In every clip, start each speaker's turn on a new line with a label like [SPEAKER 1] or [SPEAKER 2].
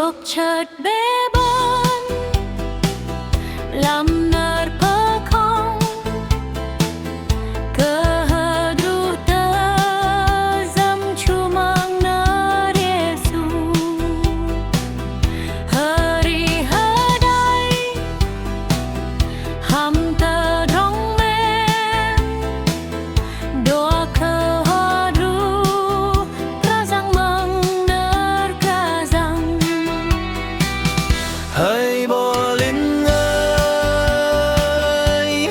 [SPEAKER 1] Dục chợt bế bôn làm nở bờ không cơ hờ đủ tơ dâm chu mang nở Giêsu hờ đi hờ đây hàm tơ rong men đua cơ hờ đủ cả răng mang nở cả răng
[SPEAKER 2] hỡi bồ linh ơi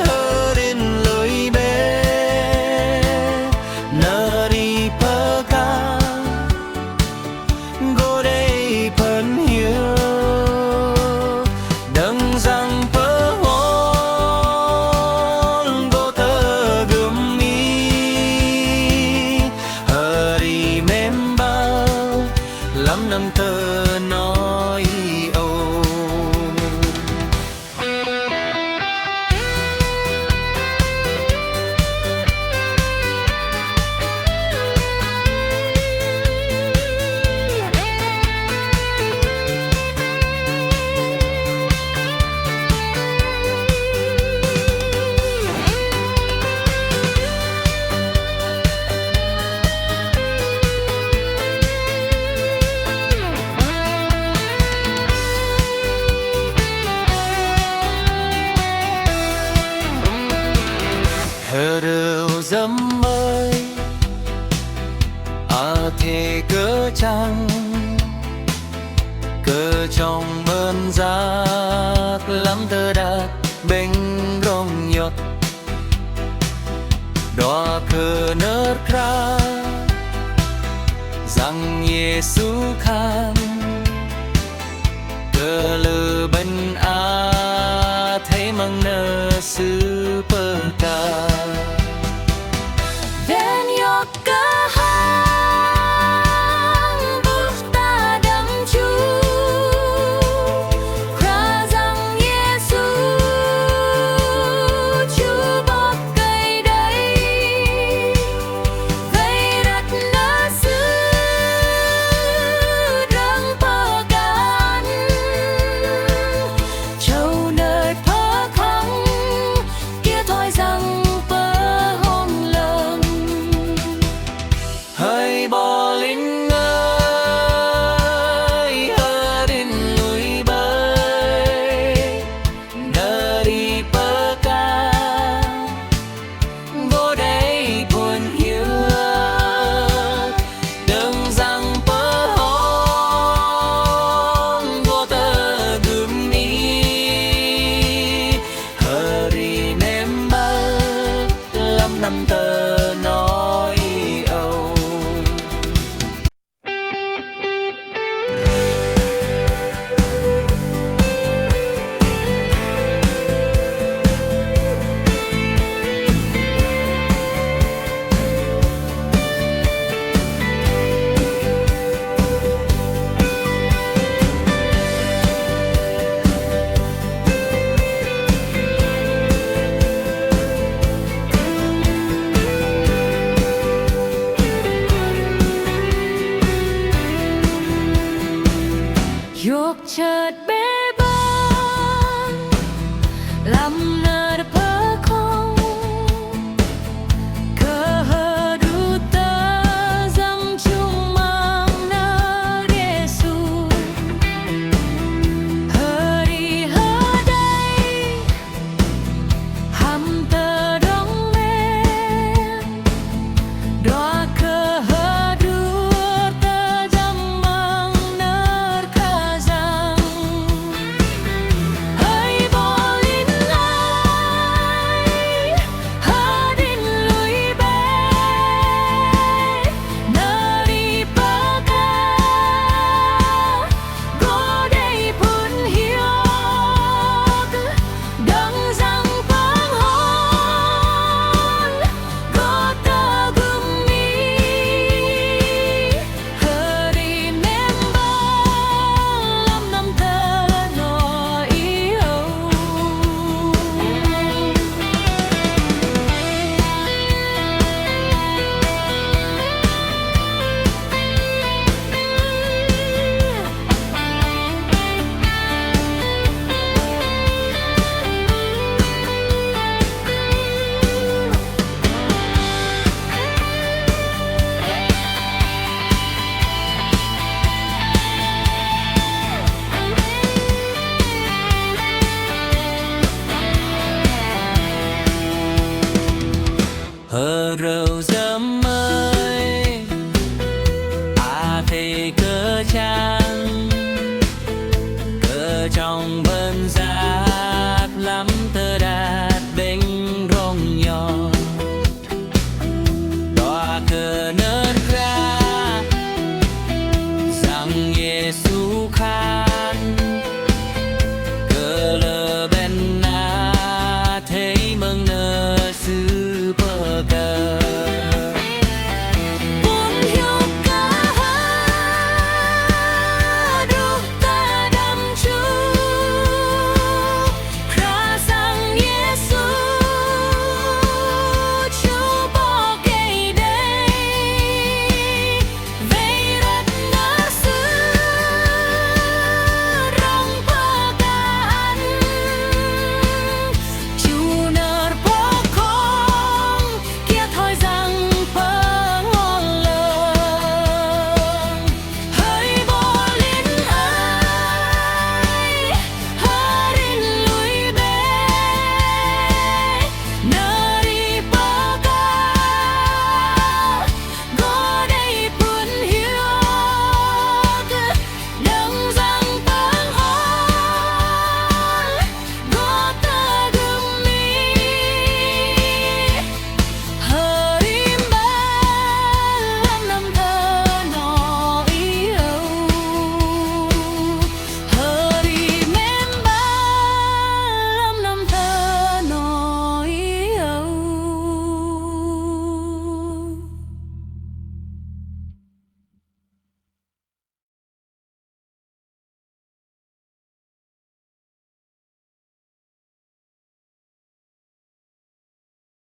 [SPEAKER 2] hơ đến lối bé nơ đi bờ ca go đây phân hiu đừng rằng bờ hôn go tơ gươm mi hơ đi mềm bao lắm năm tơ nói âu hơ đều dâm ơi thế cớ chăng cớ trong bơn giác lắm tơ đạt bên rong nhọt đóa cờ nớt ra rằng Giêsu khan cờ lư bên thấy mang nơ sư bờ ca
[SPEAKER 1] Ven yok cơ hang bút ta đắm chú ra rằng Giêsu chú bóp cây đây vây đất nơ sư răng bờ gan châu nơi phơ khăng kia thôi rằng
[SPEAKER 2] hỡi bò linh ơi hơ đến núi bơi nơ đi bờ ca vô đây buồn hiu đừng rằng bờ hôn vô tơ gươm mi hơ đi ném bờ lắm năm tơ nói âu
[SPEAKER 1] Dục chợt bế bôn làm nở bờ không cơ hờ đủ tơ dâm chung mang nở Giêsu hờ đi hờ đây hàm tơ rong men đóa cơ hờ đủ tơ dâm mang nở cả răng hỡi bồ linh ơi
[SPEAKER 2] cờ trắng, cờ trong vân giá